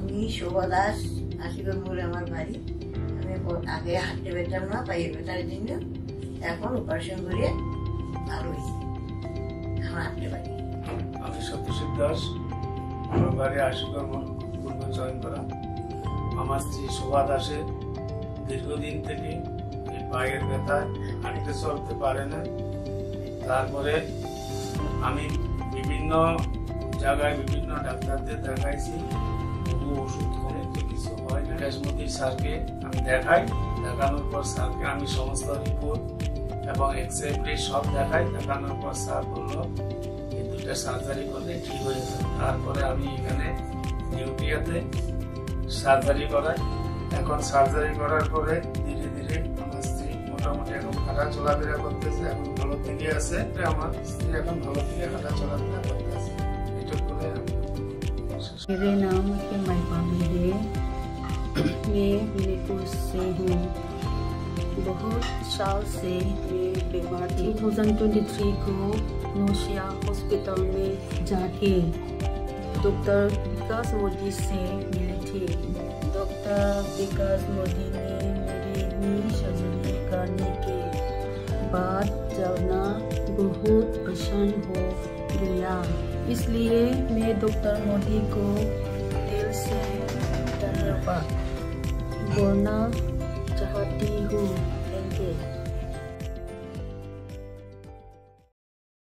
আমি শোভা দাস, আশিকরপুরে আমার বাড়ি। আমি আগে হাঁটতে পেতাম না, পায়ে ব্যথার জন্য। এখন অপারেশন করে ভালো হয়েছে, এখন হাঁটতে পারি। আমি সত্যজিৎ দাস, আমার বাড়ি আশিকরপুর পূর্ব চয়ন করা। আমার স্ত্রী শোভা দাসের দীর্ঘদিন থেকে এই পায়ের ব্যথায় হাঁটতে চলতে পারে না। তারপরে আমি বিভিন্ন জায়গায় বিভিন্ন ডাক্তারদের দেখাইছি, তবু ওষুধ করে কিছু হয় না। ক্যাশমতি স্যারকে আমি দেখাই, দেখানোর পর স্যারকে আমি সমস্ত রিপোর্ট এবং এক্সরে সব দেখাই। দেখানোর পর স্যার বললো এই দুটা সার্জারি করলে ঠিক হয়ে যাবে। তারপরে আমি এখানে নিউক্লিয়াতে সার্জারি করাই। এখন সার্জারি করার পরে ধীরে ধীরে আমার স্ত্রী মোটামুটি এখন হাঁটা চলাফেরা করতেছে, এখন ভালো থেকে আছে। আমার স্ত্রী এখন ভালো থেকে হাঁটা চলাফেরা করতেছে। मेरे नाम है महिपाली है। मैं मिलीपुर से हूँ। बहुत साल से मैं बीमार थी। 2023 को नौशिया हॉस्पिटल में जाके डॉक्टर विकास मोदी से मिली थी। डॉक्टर विकास मोदी ने मेरी नी सर्जरी करने के बाद चलना बहुत आसान हो गया। इसलिए मैं डॉक्टर मोदी को दिल से धन्यवाद बोलना चाहती हूँ। Thank you.